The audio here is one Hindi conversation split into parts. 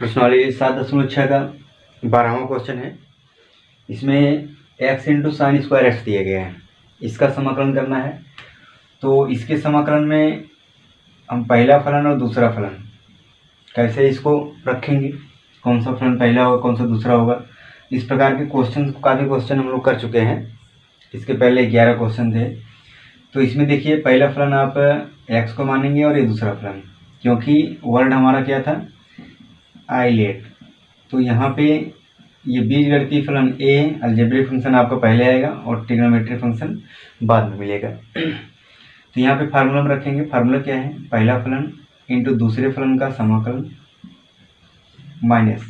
प्रश्नावली 7.6 का 12वां क्वेश्चन है। इसमें x into sine square x दिया गया है, इसका समाकलन करना है। तो इसके समाकलन में हम पहला फलन और दूसरा फलन कैसे इसको रखेंगे, कौन सा फलन पहला होगा कौन सा दूसरा होगा, इस प्रकार के काफ़ी क्वेश्चन हम लोग कर चुके हैं। इसके पहले 11 क्वेश्चन थे। तो इसमें देखिए पहला फलन आप x को मानेंगे और ये दूसरा फलन, क्योंकि वर्ड हमारा क्या था आइलेट। तो यहाँ पे ये बीजगणितीय फलन a अलजेब्रिक फंक्शन आपका पहले आएगा और ट्रिग्नोमेट्रिक फंक्शन बाद में मिलेगा। तो यहाँ पे फार्मूला में रखेंगे। फार्मूला क्या है, पहला फलन इंटू दूसरे फलन का समाकलन माइनस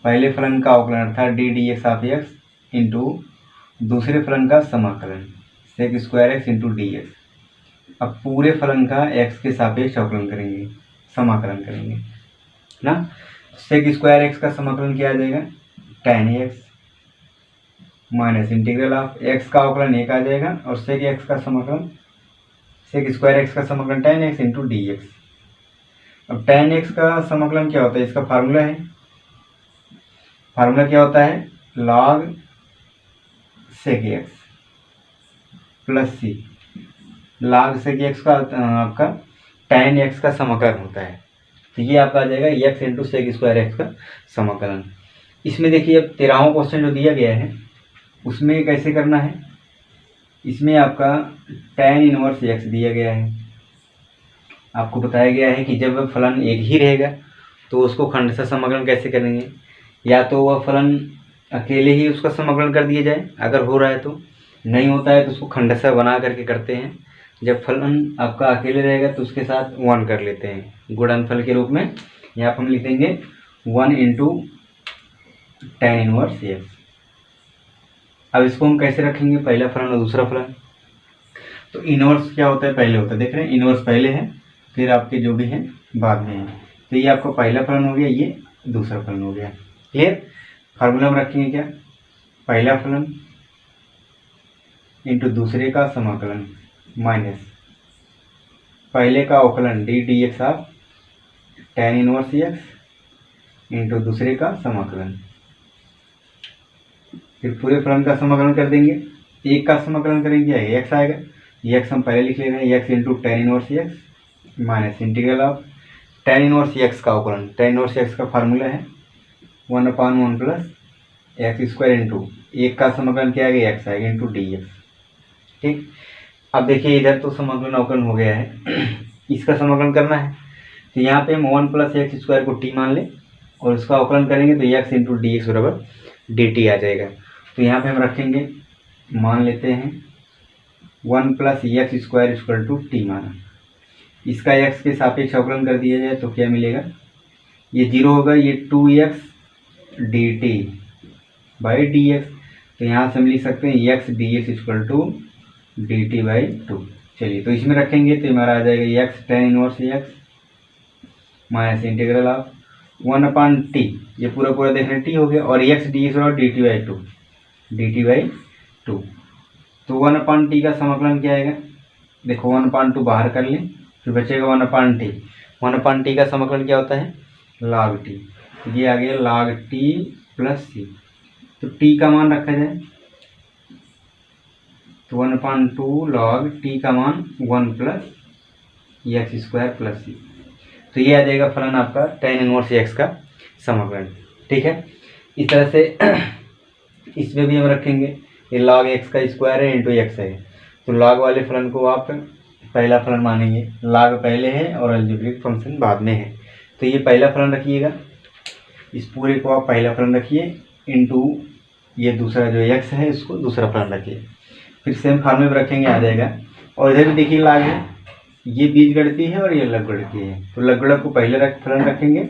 पहले फलन का अवकलन अर्थात d d x of x into दूसरे फलन का समाकलन sec square x into d x. अब पूरे फलन का एक्स के सापेक्ष अवकलन करेंगे, समाकलन करेंगे ना। सेक स्क्वायर एक्स का समाकलन क्या आ जाएगा, tan x minus integral of x का अवकलन एक आ जाएगा और सेक एक्स का समाकलन सेक स्क्वायर एक्स का समाकलन tan x into d x. अब tan एक्स का समाकलन क्या होता है, इसका फार्मूला है, फार्मूला क्या होता है log सेक एक्स प्लस सी। log सेक एक्स का आपका tan एक्स का समाकलन होता है। तो ये आपका आ जाएगा x into sec square x का समाकलन। इसमें देखिए अब 13वां क्वेश्चन जो दिया गया है उसमें कैसे करना है, इसमें आपका tan इनवर्स एक्स दिया गया है। आपको बताया गया है कि जब फलन एक ही रहेगा तो उसको खंडशः समाकलन कैसे करेंगे, या तो वह फलन अकेले ही उसका समाकलन कर दिया जाए अगर हो रहा है, तो नहीं होता है तो उसको खंडशः बना करके करते हैं। जब फलन आपका अकेले रहेगा तो उसके साथ 1 कर लेते हैं गुणनफल के रूप में। यहाँ पर हम लिख देंगे 1 इंटू tan इनवर्स एक्स। अब इसको हम कैसे रखेंगे, पहला फलन और दूसरा फलन। तो इनवर्स क्या होता है, पहले होता है, देख रहे हैं इनवर्स पहले है फिर आपके जो भी हैं बाद में है। तो ये आपका पहला फलन हो गया, ये दूसरा फलन हो गया। क्लियर। फार्मूला में रखेंगे क्या, पहला फलन इंटू दूसरे का समाकलन माइनस पहले का अवकलन D d x of tan inverse x into दूसरे का समाकलन, फिर पूरे फलन का समाकलन कर देंगे। एक का समाकलन करेंगे एक्स आएगा, ये एक्स हम पहले लिख ले रहे हैं, x into tan inverse x minus integral of tan inverse x का अवकलन। tan इनवर्स एक्स का फार्मूला है 1/1 प्लस एक्स स्क्वायर इंटू एक का समाकलन क्या आएगा एक्स आएगा इंटू डी एक्स। ठीक। अब देखिए इधर तो समाकलन अवकलन हो गया है, इसका समाकलन करना है। तो यहाँ पे हम 1 प्लस एक्स स्क्वायर को टी मान लें और इसका अवकलन करेंगे तो एक्स इंटू डी एक्स बराबर डी टी आ जाएगा। तो यहाँ पे हम रखेंगे, मान लेते हैं 1 plus x square equal to t माना, इसका एक्स के सापेक्ष अवकलन कर दिया जाए तो क्या मिलेगा, ये 0 होगा, ये 2x d t by d x. तो यहाँ से हम लिख सकते हैं x d x equal to d t by 2। चलिए तो इसमें रखेंगे तो हमारा आ जाएगा x tan inverse x minus integral of 1/t, ये पूरा पूरा देख रहे हैं टी हो गया, और एक्स डी एक्स और डी टी बाई 2 तो 1/t का समाकलन क्या आएगा, देखो 1/2 बाहर कर लें फिर बचेगा 1/t। 1/t का समाकलन क्या होता है log t, ये आ गया log t प्लस सी। तो t का मान रखा जाए तो 1/2 log t का मान 1 plus x square plus c. तो ये आ जाएगा फलन आपका tan इनवर्स एक्स का समाकलन। ठीक है। इस तरह से इसमें भी हम रखेंगे, ये log एक्स का स्क्वायर है इंटू एक्स है, तो log वाले फलन को आप पहला फलन मानेंगे, log पहले है और अलजेब्रिक फंक्शन बाद में है। तो ये पहला फलन रखिएगा, इस पूरे को आप पहला फलन रखिए इंटू ये दूसरा जो एक्स है इसको दूसरा फलन रखिए, फिर सेम फार्मूले में रखेंगे आ जाएगा। और इधर भी देखिए log है, ये बीजगणितीय है और ये लघुगणितीय है, तो लघुगणक को पहले फलन रखेंगे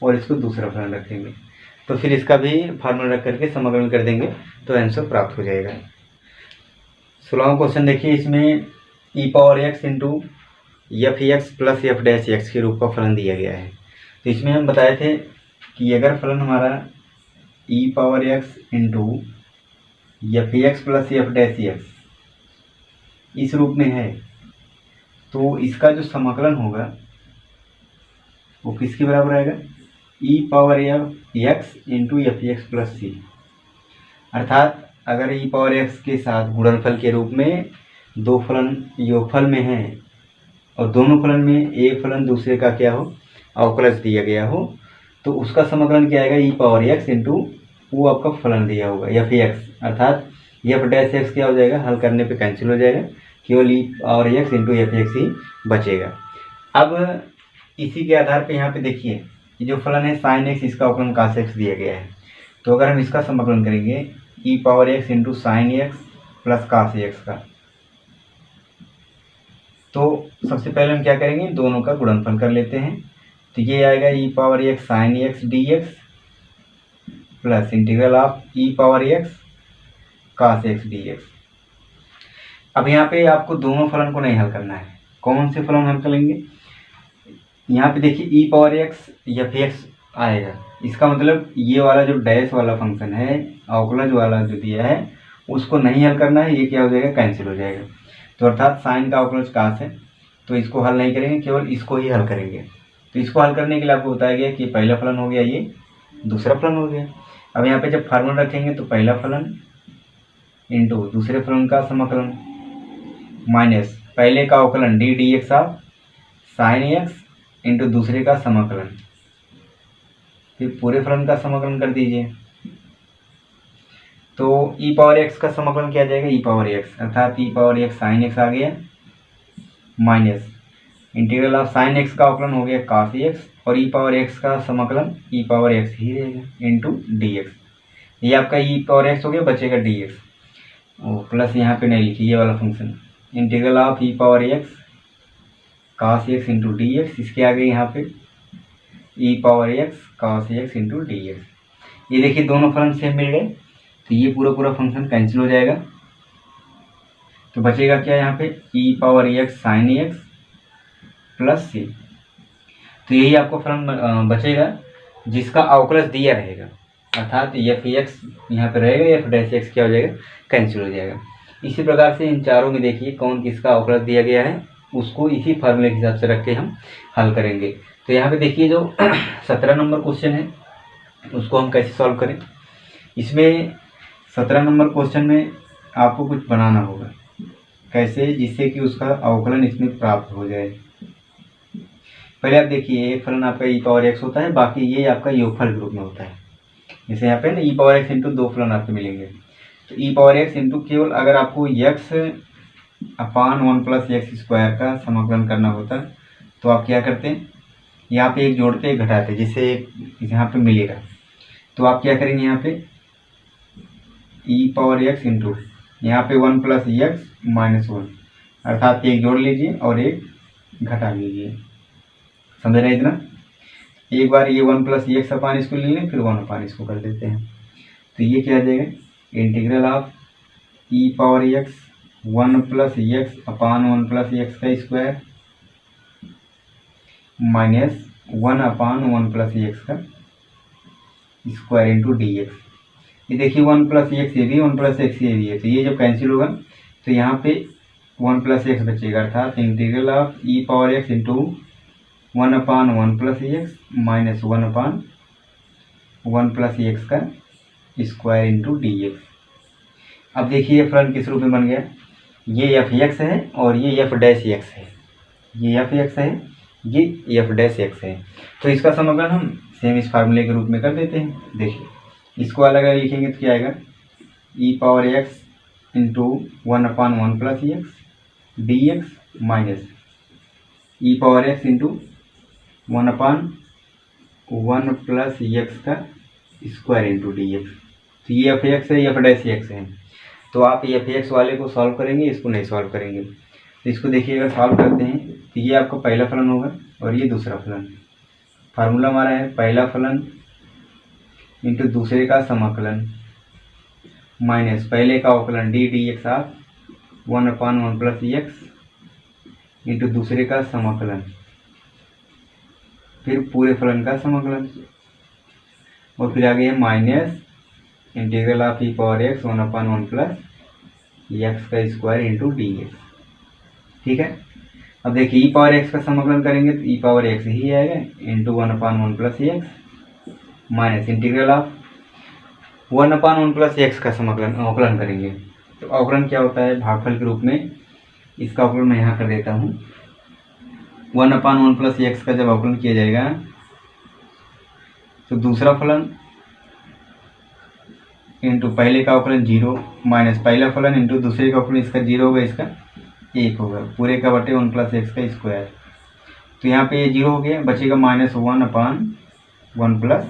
और इसको दूसरा फलन रखेंगे, तो फिर इसका भी फार्मूला रख करके समाकलन कर देंगे तो आंसर प्राप्त हो जाएगा। 16वां क्वेश्चन देखिए, इसमें e power x into f x plus f dash x के रूप का फलन दिया गया है। तो इसमें हम बताए थे कि अगर फलन हमारा e power x into f x plus f dash x इस रूप में है तो इसका जो समाकलन होगा वो किसके बराबर आएगा, e power x into f x plus c. अर्थात अगर ई पावर एक्स के साथ गुणनफल के रूप में दो फलन योगफल में हैं और दोनों फलन में एक फलन दूसरे का क्या हो अवकलज दिया गया हो, तो उसका समाकलन क्या आएगा, ई पावर एक्स इंटू वो आपका फलन दिया होगा एफ एक्स। अर्थात एफ डैश एक्स क्या हो जाएगा, हल करने पे कैंसिल हो जाएगा, केवल e power x into f x ही बचेगा। अब इसी के आधार पे यहाँ पे देखिए कि जो फलन है साइन एक्स, इसका अवकलन कास एक्स दिया गया है। तो अगर हम इसका समाकलन करेंगे e power x into sine x plus cos x का, तो सबसे पहले हम क्या करेंगे, दोनों का गुणनफल कर लेते हैं। तो ये आएगा e power x sine x d x plus integral of e power x cos x d x. अब यहाँ पे आपको दोनों फलन को नहीं हल करना है। कौन से फलन हल करेंगे, यहाँ पे देखिए ई पावर एक्स एफ एक्स आएगा, इसका मतलब ये वाला जो डैश वाला फंक्शन है अवकलज वाला जो दिया है उसको नहीं हल करना है, ये क्या हो जाएगा, कैंसिल हो जाएगा। तो अर्थात साइन का अवकलज कास है, तो इसको हल नहीं करेंगे, केवल इसको ही हल करेंगे। तो इसको हल करने के लिए आपको बताया गया कि पहला फलन हो गया, ये दूसरा फलन हो गया। अब यहाँ पे जब फार्मूला रखेंगे तो पहला फलन इंटू दूसरे फलन का समाकलन माइनस पहले का अवकलन D d x of sine x into दूसरे का समाकलन, फिर पूरे फलन का समाकलन कर दीजिए। तो ई पावर एक्स का समाकलन क्या आ जाएगा, ई पावर एक्स, अर्थात ई पावर एक्स साइन एक्स आ गया minus integral of sine x का अवकलन हो गया कास एक्स, और ई पावर एक्स का समाकलन ई पावर एक्स ही रहेगा इंटू डी एक्स। ये आपका ई पावर एक्स हो गया, बचेगा डी एक्स, प्लस यहाँ पे नहीं लिखिए ये वाला function integral of e power x cos x into d x, इसके आगे यहाँ पे e power x cos x into d x. ये देखिए दोनों फलन सेम मिल गए, तो ये पूरा पूरा फंक्शन कैंसिल हो जाएगा। तो बचेगा क्या यहाँ पे, e power x sine x plus c. तो यही आपको फलन बचेगा जिसका अवकलज दिया रहेगा, अर्थात एफ एक्स यहाँ पे रहेगा, एफ डैश एक्स क्या हो जाएगा, कैंसिल हो जाएगा। इसी प्रकार से इन चारों में देखिए कौन किसका अवकलज दिया गया है, उसको इसी फार्मूले के हिसाब से रख के हम हल करेंगे। तो यहाँ पे देखिए जो 17 नंबर क्वेश्चन है उसको हम कैसे सॉल्व करें। इसमें 17 नंबर क्वेश्चन में आपको कुछ बनाना होगा, कैसे, जिससे कि उसका अवकलन इसमें प्राप्त हो जाए। पहले आप देखिए एक फलन आपका ई पावर एक्स होता है, बाकी ये आपका योगफल के रूप में होता है। जैसे यहाँ पे ना ई पावर एक्स इंटू दो फलन आपको मिलेंगे, तो ई पावर एक्स इंटू केवल अगर आपको एक्स अपान 1 प्लस एक्स स्क्वायर का समाकलन करना होता तो आप क्या करते हैं, यहाँ पे एक जोड़ते एक घटाते, जिससे यहाँ पे मिलेगा। तो आप क्या करेंगे, यहाँ पे ई पावर एक्स इंटू यहाँ पे 1 प्लस एक्स माइनस 1, अर्थात एक जोड़ लीजिए और एक घटा लीजिए। समझ रहे इतना, एक बार ये 1 प्लस एक्स अपान इसको ले लें, फिर 1 अपान इसको कर देते हैं। तो ये क्या आ जाएगा, integral of e power x 1 plus x upon 1 plus x का square minus 1 upon 1 plus x का स्क्वायर इंटू डी एक्स। ये देखिए 1 प्लस एक्स ये भी 1 प्लस एक्स ये भी है, तो ये जब कैंसिल होगा तो यहाँ पे 1 प्लस एक्स बचेगा, अर्थात integral of e power x into 1 upon 1 plus x minus 1 upon 1 plus x का स्क्वायर इंटू डी एक्स। अब देखिए ये फलन किस रूप में बन गया, ये एफ एक्स है और ये एफ डैश एक्स है, ये एफ एक्स है, ये एफ डैश एक्स है। तो इसका समाकलन हम सेम इस फार्मूले के रूप में कर देते हैं। देखिए इसको अलग अलग लिखेंगे तो क्या आएगा, e power x into 1 upon 1 plus x d x minus e power x into 1 upon 1 plus x का स्क्वायर इंटू डी एक्स। तो ये एफ एक्स है, एफ डैश एक्स है, तो आप एफ एक्स वाले को सॉल्व करेंगे, इसको नहीं सॉल्व करेंगे। तो इसको देखिए अगर सॉल्व करते हैं तो ये आपका पहला फलन होगा और ये दूसरा फलन। फार्मूला हमारा है पहला फलन इंटू दूसरे का समाकलन माइनस पहले का अवकलन D d x of 1 upon 1 plus x into दूसरे का समाकलन, फिर पूरे फलन का समाकलन, और फिर आगे है minus integral of e power x 1 upon 1 plus x का स्क्वायर इंटू डी एक्स। ठीक है, अब देखिए ई पावर एक्स का समाकलन करेंगे तो ई पावर एक्स ही आएगा into 1 upon 1 plus x minus integral of 1/1 plus x का अवकलन करेंगे। तो अवकलन क्या होता है, भागफल के रूप में। इसका अवकलन मैं यहाँ कर देता हूँ। 1/1 प्लस एक्स का जब अवकलन किया जाएगा तो दूसरा फलन इंटू पहले का अवकलन 0 माइनस पहला फलन इंटू दूसरे का अवकलन, इसका 0 होगा, इसका 1 होगा, पूरे का बटे 1 प्लस एक्स का स्क्वायर। तो यहाँ पे ये 0 हो गया, बचेगा -1/1 प्लस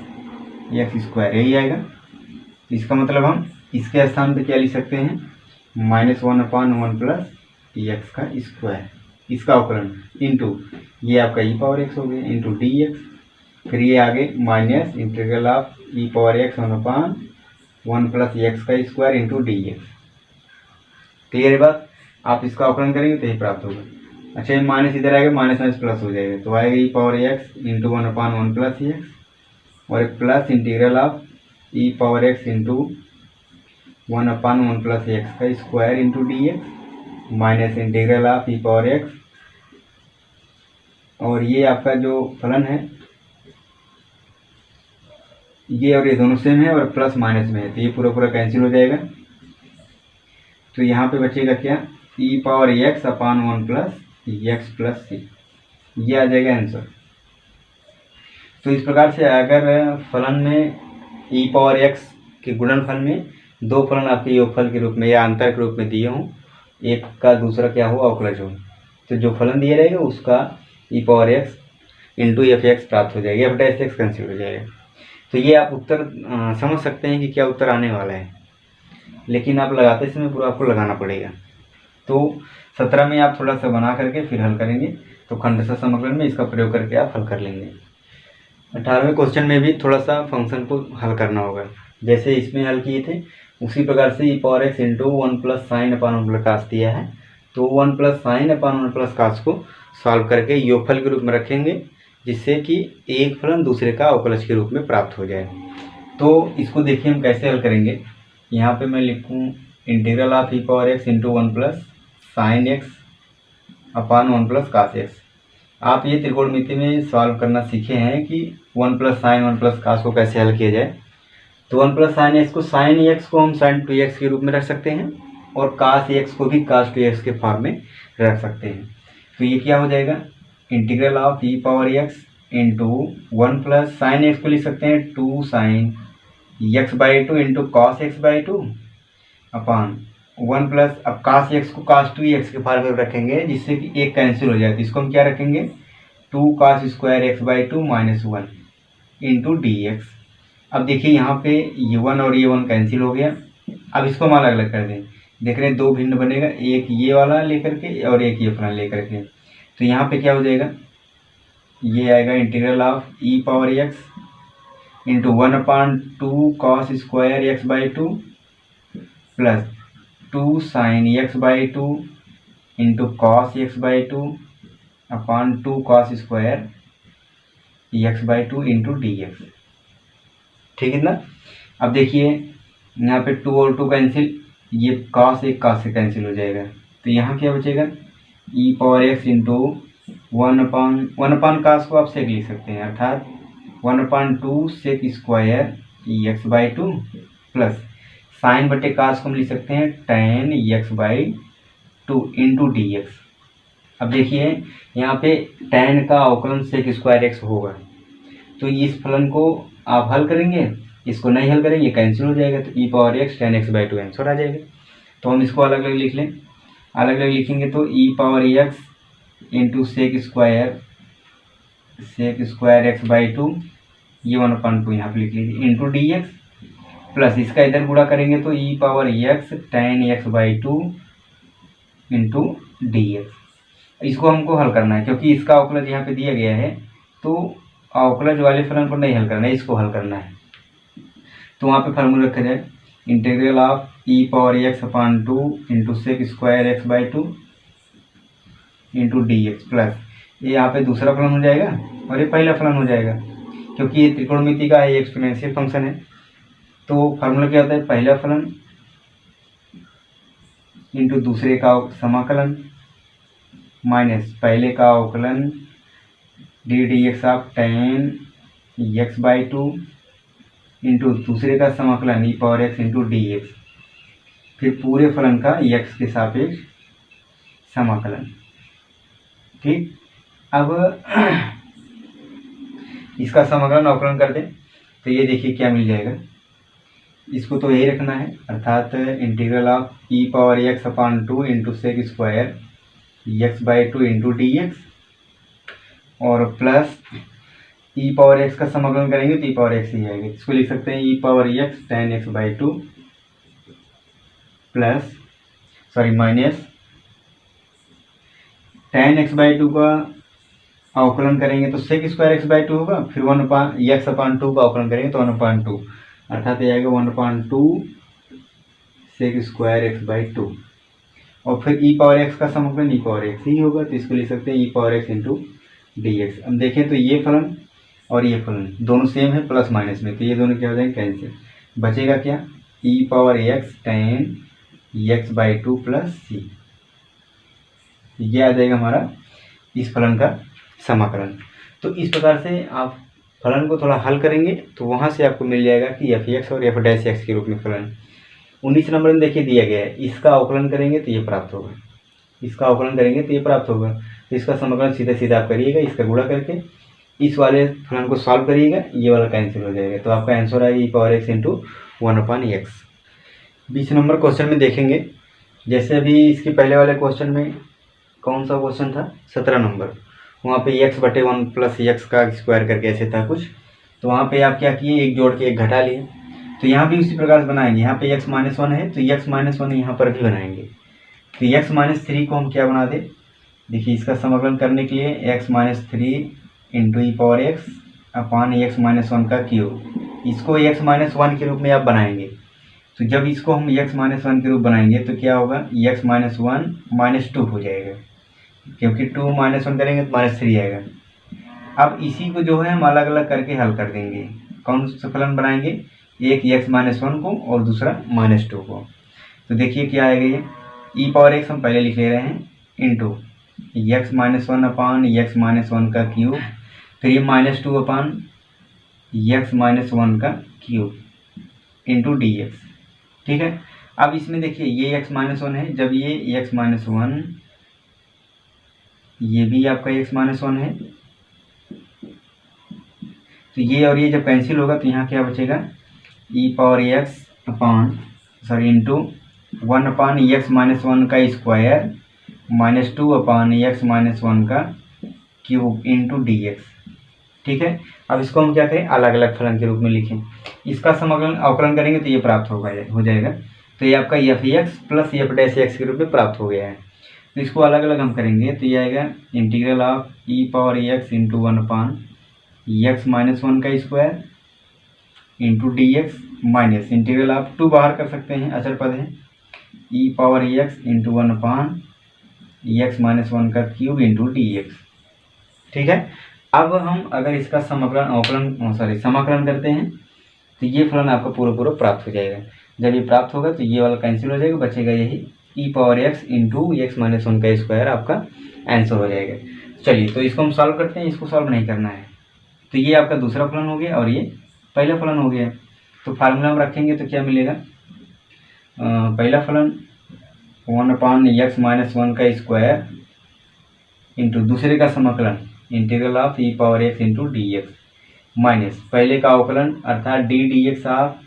एक्स स्क्वायर, यही आएगा। तो इसका मतलब हम इसके स्थान पे क्या लिख सकते हैं, -1/1 प्लस एक्स का स्क्वायर, इसका अवकलन इंटू ये आपका e⁻x हो गया इंटू dx, फिर ये आगे minus integral of e⁻x/1 plus x का स्क्वायर इंटू dx। क्लियर है बात। आप इसका अवकलन करेंगे तो ये प्राप्त होगा। अच्छा, ये माइनस इधर आएगा, माइनस माइनस प्लस हो जाएगा, तो आएगा e⁻x इंटू 1/1 प्लस एक्स और एक plus integral of e⁻x into 1/1 plus x का square into dx minus integral of e⁻x, और ये आपका जो फलन है ये और ये दोनों सेम है और प्लस माइनस में है, तो ये पूरा पूरा कैंसिल हो जाएगा। तो यहाँ पे बचेगा क्या, e⁻x/1 plus x plus c, ये आ जाएगा आंसर। तो इस प्रकार से अगर फलन में e⁻x के गुणनफल में दो फलन आपके योगफल के रूप में या अंतर के रूप में दिए हों, एक का दूसरा क्या हो, अवकलज हो, तो जो फलन दिया रहेगा उसका e⁻x इंटू f(x) प्राप्त हो जाएगा, f'(x) कैंसिल हो जाएगा। तो ये आप उत्तर समझ सकते हैं कि क्या उत्तर आने वाला है, लेकिन आप लगाते समय पूरा आपको लगाना पड़ेगा। तो 17 में आप थोड़ा सा बना करके फिर हल करेंगे, तो खंडशः समाकलन में इसका प्रयोग करके आप हल कर लेंगे। 18वें क्वेश्चन में भी थोड़ा सा फंक्शन को हल करना होगा, जैसे इसमें हल किए थे उसी प्रकार से e⁻x into 1 plus sin/1 plus cos दिया है, तो 1 प्लस sin/1 प्लस कास को सॉल्व करके योगफल के रूप में रखेंगे, जिससे कि एक फलन दूसरे का अवकलज के रूप में प्राप्त हो जाए। तो इसको देखिए हम कैसे हल करेंगे। यहाँ पे मैं लिखूँ integral of e⁻x into 1 plus sine x/1 plus cos x। आप ये त्रिकोणमिति में सॉल्व करना सीखे हैं कि 1 प्लस साइन 1 प्लस कास को कैसे हल किया जाए। तो 1 प्लस साइन x को साइन x को हम साइन 2x के रूप में रख सकते हैं और कास x को भी कास 2x के फॉर्म में रख सकते हैं। तो ये क्या हो जाएगा, integral of e⁻x into 1 plus sine x को लिख सकते हैं 2 sine x/2 into cos x/2 upon 1 plus, अब कास x को कास 2x के फॉर्म में रखेंगे, जिससे कि एक कैंसिल हो जाए, तो इसको हम क्या रखेंगे 2 cos square x/2 minus 1 into dx। अब देखिए यहाँ पे ये 1 और ये 1 कैंसिल हो गया। अब इसको हम अलग अलग कर दें, देख रहे हैं दो भिन्न बनेगा, एक ये वाला लेकर के और एक ये फलन लेकर के। तो यहाँ पे क्या हो जाएगा, ये आएगा integral of e⁻x into 1/2 cos square x/2 plus 2 sine x/2 into cos x/2 upon 2 cos square x/2 into dx। ठीक है ना। अब देखिए यहाँ पे 2 और 2 कैंसिल, ये cos एक cos से कैंसिल हो जाएगा, तो यहाँ क्या बचेगा e⁻x इंटू 1/1 cos को आप सेक लिख सकते हैं, अर्थात 1/2 सेक स्क्वायर x/2 प्लस साइन बटे कास को हम लिख सकते हैं tan x/2 इंटू dx। अब देखिए यहाँ पे tan का अवकलन सेक स्क्वायर x होगा, तो इस फलन को आप हल करेंगे, इसको नहीं हल करेंगे कैंसिल हो जाएगा, तो e⁻x tan x/2 आंसर आ जाएगा। तो हम इसको अलग अलग लिख लें, अलग अलग लिखेंगे तो e⁻x into sec square x/2, ये 1/2 यहाँ पे लिख लीजिए इंटू dx, प्लस इसका इधर गुणा करेंगे तो e⁻x tan x/2 into dx। इसको हमको हल करना है, क्योंकि इसका अवकलज यहाँ पे दिया गया है, तो अवकलज वाले फलन को नहीं हल करना है, इसको हल करना है। तो वहाँ पे फार्मूला रखा जाए integral of e⁻x/2 into sec square x/2 into dx, plus ये यहाँ पे दूसरा फलन हो जाएगा और ये पहला फलन हो जाएगा, क्योंकि ये त्रिकोणमिति का है, एक्सपोनेंशियल फंक्शन है। तो फार्मूला क्या होता है, पहला फलन इंटू दूसरे का समाकलन माइनस पहले का अवकलन ddx of tan x/2 into दूसरे का समाकलन e power x into d x, फिर पूरे फलन का एक्स के सापेक्ष समाकलन। ठीक, अब इसका समाकलन अवकलन कर दें तो ये देखिए क्या मिल जाएगा। इसको तो यही रखना है, अर्थात integral of e power x upon 2 into sec square x by 2 into d x, और प्लस ई पावर एक्स का समाकलन करेंगे तो ई पावर एक्स ही आएगा। इसको लिख सकते हैं e power x tan x by 2 plus minus tan x by 2 का अवकलन करेंगे तो सेक स्क्वायर एक्स बाई 2 होगा, फिर 1 अपान एक्स अपॉन 2 का अवकलन करेंगे तो 1/2, अर्थात ये आएगा 1/2 सेक स्क्वायर एक्स बाई 2, और फिर ई पावर एक्स का समाकलन ई पावर एक्स ही होगा, तो इसको लिख सकते हैं e power x into d x. अब देखें तो ये फलन और ये फलन दोनों सेम है प्लस माइनस में, तो ये दोनों क्या हो जाएंगे कैंसिल, बचेगा क्या e power x tan x by 2 plus c, ये आ जाएगा हमारा इस फलन का समाकलन। तो इस प्रकार से आप फलन को थोड़ा हल करेंगे तो वहाँ से आपको मिल जाएगा कि एफ एक्स और एफ डैश एक्स के रूप में फलन। 19 नंबर में देखिए दिया गया है, इसका अवकलन करेंगे तो ये प्राप्त होगा, इसका अवकलन करेंगे तो ये प्राप्त होगा, तो इसका समाकलन सीधा सीधा आप करिएगा, इसका गुणा करके इस वाले फलन को सॉल्व करिएगा, ये वाला कैंसिल हो जाएगा, तो आपका आंसर आएगा e power x into 1/x। 20 number question में देखेंगे, जैसे अभी इसके पहले वाले क्वेश्चन में कौन सा क्वेश्चन था 17 नंबर, वहाँ पे x/1 प्लस एक्स का स्क्वायर करके ऐसे था कुछ, तो वहाँ पे आप क्या किए एक जोड़ के एक घटा लिए, तो यहाँ भी उसी प्रकार से बनाएंगे। यहाँ पे x-1 है तो x-1 यहाँ पर भी बनाएंगे, तो x-3 को हम क्या बना दें, देखिए इसका समाकलन करने के लिए x-3 into e power x अपान x-1 का क्यूब, इसको x-1 के रूप में आप बनाएंगे। तो जब इसको हम x-1 के रूप बनाएंगे तो क्या होगा x-1 -2 हो जाएगा, क्योंकि 2 -1 करेंगे तो -3 आएगा। अब इसी को जो है हम अलग अलग करके हल कर देंगे, कौन सा फलन बनाएंगे, एक x-1 को और दूसरा -2 को। तो देखिए क्या आएगा, ये ई पावर एक्स हम पहले लिख ले रहे हैं इंटू x-1 अपान x-1 का क्यूब, फिर ये -2 अपान x-1 का क्यूब इंटू डी एक्स। ठीक है, अब इसमें देखिए ये x-1 है, जब ये x-1 ये भी आपका x-1 है, तो ये और ये जब कैंसिल होगा तो यहाँ क्या बचेगा ई पावर एक्स अपान इंटू 1/x-1 का स्क्वायर -2 अपान x-1 का क्यूब इंटू डी एक्स। ठीक है, अब इसको हम क्या करें अलग अलग फलन के रूप में लिखें, इसका समाकलन अवकलन करेंगे तो ये प्राप्त हो जाएगा, तो ये आपका F x plus f dash x के रूप में प्राप्त हो गया है। तो इसको अलग अलग हम करेंगे तो ये आएगा integral of e power x into 1/x-1 का square into d x minus integral of 2 बाहर कर सकते हैं, अचर पद है, ई पावर एक्स इंटू 1/x-1 का क्यूब इंटू डी एक्स। ठीक है, अब हम अगर इसका समाकलन करते हैं तो ये फलन आपका पूरा प्राप्त हो जाएगा। जब ये प्राप्त होगा तो ये वाला कैंसिल हो जाएगा, बचेगा यही ई पावर एक्स इंटू x-1 का स्क्वायर आपका आंसर हो जाएगा। चलिए तो इसको हम सॉल्व करते हैं, इसको सॉल्व नहीं करना है, तो ये आपका दूसरा फलन हो गया और ये पहला फलन हो गया। तो फार्मूला हम रखेंगे तो क्या मिलेगा, पहला फलन 1/x-1 का स्क्वायर इंटू दूसरे का समाकलन integral of e power x into d x minus पहले का अवकलन अर्थात डी एक्स ऑफ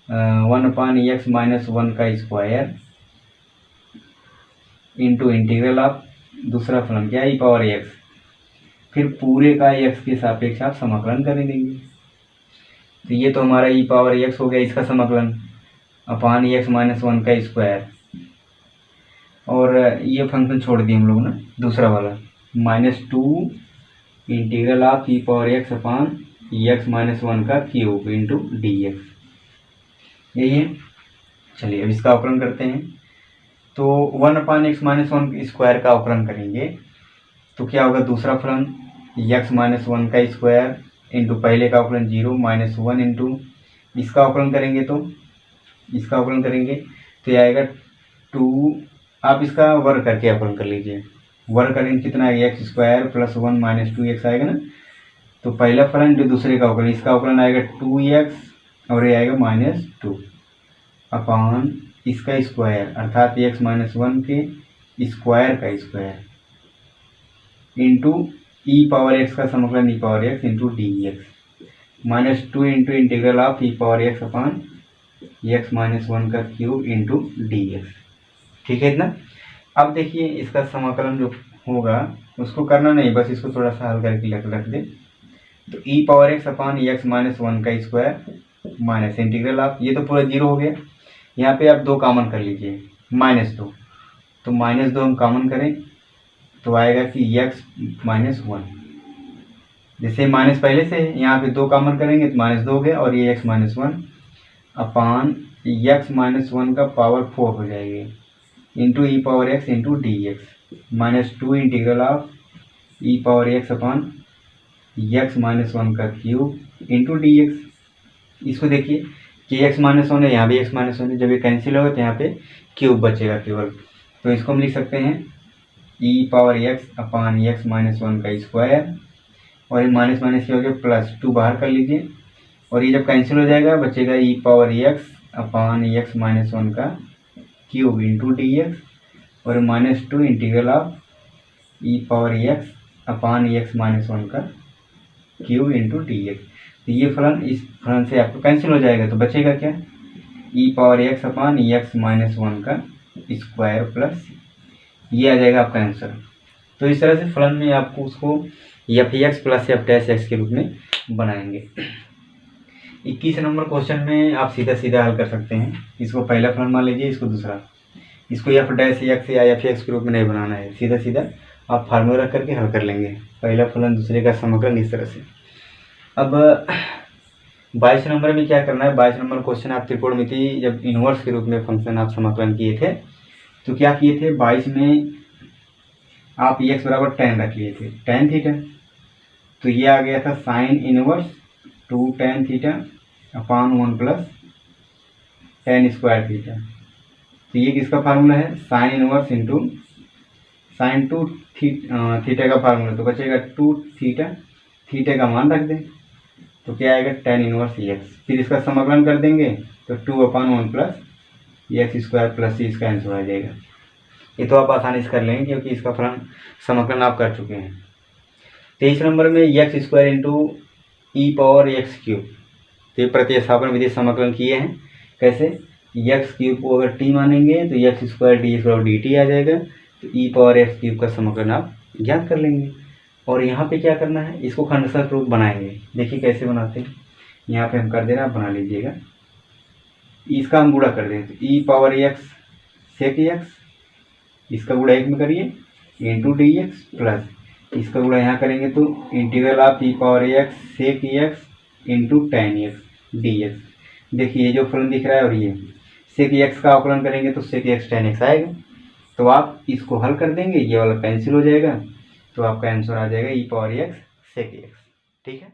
1/x-1 का स्क्वायर इंटू इंटीग्रल ऑफ दूसरा फलन क्या ई पावर एक्स, फिर पूरे का एक्स के सापेक्ष आप समाकलन कर देंगे। तो ये तो हमारा ई पावर एक्स हो गया, इसका समाकलन अपान x-1 का स्क्वायर, और ये फंक्शन छोड़ दिए हम लोग ना दूसरा वाला -2 integral of e power x upon x-1 का क्यूब इंटू डी एक्स, यही है। चलिए अब इसका अवकलन करते हैं, तो 1/x-1 स्क्वायर का अवकलन करेंगे तो क्या होगा, दूसरा फलन x-1 का स्क्वायर इंटू पहले का अवकलन 0 -1 इंटू इसका अवकलन करेंगे तो ये आएगा 2, आप इसका वर्ग करके अवकलन कर लीजिए, वर्ग करेंगे कितना आएगा x² + 1 - 2x आएगा ना। तो पहला फलन जो दूसरे का अवकलन, इसका अवकलन आएगा 2x और ये आएगा -2 अपॉन इसका स्क्वायर अर्थात x-1 के स्क्वायर का square into e power x का समाकलन e power x into d x -2 into integral of e power x upon x-1 का क्यूब इंटू डी एक्स। ठीक है इतना। अब देखिए इसका समाकलन जो होगा उसको करना नहीं, बस इसको थोड़ा सा हल करके रख दे। तो ई पावर एक्स अपॉन x-1 का स्क्वायर माइनस इंटीग्रल ऑफ, ये तो पूरा जीरो हो गया, यहाँ पे आप 2 कॉमन कर लीजिए -2, तो -2 हम कॉमन करें तो आएगा कि x-1, जैसे माइनस पहले से यहाँ पे 2 कॉमन करेंगे तो -2 हो गया, और ये x-1 अपॉन x-1 का पावर 4 हो जाएगी into e power x into d x -2 integral of e power x upon x-1 का क्यूब इंटू डी एक्स। इसको देखिए कि x-1 है, यहाँ भी x-1 है, जब ये कैंसिल होगा तो यहाँ पे क्यूब बचेगा केवल, तो इसको हम लिख सकते हैं e power x upon x-1 का स्क्वायर, और ये माइनस माइनस क्या हो गया +2 बाहर कर लीजिए, और ये जब कैंसिल हो जाएगा बचेगा ई पावर एक्स अपॉन x-1 का क्यूब इंटू डी एक्स, और -2 integral of e power x upon x-1 का क्यूब इंटू डी एक्स। तो ये फलन इस फलन से आपको कैंसिल हो जाएगा, तो बचेगा क्या e power x upon x-1 का स्क्वायर प्लस ये आ जाएगा आपका आंसर। तो इस तरह से फलन में आपको उसको f(x) प्लस f' के रूप में बनाएंगे। 21 नंबर क्वेश्चन में आप सीधा सीधा हल कर सकते हैं। इसको पहला फलन मान लीजिए, इसको दूसरा, इसको f' या f(x) के रूप में नहीं बनाना है, सीधा सीधा आप फार्मूला रख करके हल कर लेंगे। पहला फलन दूसरे का समाकलन इस तरह से। अब 22 नंबर में क्या करना है, 22 नंबर क्वेश्चन आप त्रिकोणमिति जब इनवर्स के रूप में फंक्शन आप समाकलन किए थे तो क्या किए थे, 22 में आप x बराबर tan रख लिए थे, tan थीटा, तो ये आ गया था sine inverse 2 tan theta upon 1 plus tan square theta. तो ये किसका फार्मूला है, sine inverse into sine 2 theta का फार्मूला, तो बचेगा 2 थीटा, थीटा का मान रख दें तो क्या आएगा tan इनवर्स x, फिर इसका समाकलन कर देंगे तो 2/1 plus x square plus c, इसका आंसर आ जाएगा। ये तो आप आसानी से कर लेंगे क्योंकि इसका फलन समाकलन आप कर चुके हैं। 23 नंबर में x square into e power x cube, तो ये प्रतिस्थापन विधि समाकलन किए हैं। कैसे, एक्स क्यूब को अगर t मानेंगे तो एक्स स्क्वायर डी एक्स बराबर डी टी आ जाएगा, तो ई पावर एक्स क्यूब का समाकलन आप ज्ञात कर लेंगे। और यहाँ पे क्या करना है, इसको खंडशः रूप बनाएंगे। देखिए कैसे बनाते हैं, यहाँ पे हम कर दे रहे हैं, आप बना लीजिएगा। इसका हम गुणा कर दें तो ई पावर एक्स सेक एक्स, इसका गुणा 1 में करिए इंटू डी एक्स प्लस इसका गुणा यहाँ करेंगे तो integral of e power x sec x into tan x d x. देखिए ये जो फलन दिख रहा है और ये सेक एक्स का अवकलन करेंगे तो सेक एक्स tan एक्स आएगा, तो आप इसको हल कर देंगे, ये वाला कैंसिल हो जाएगा, तो आपका आंसर आ जाएगा ई पावर एक्स सेक एक्स। ठीक है।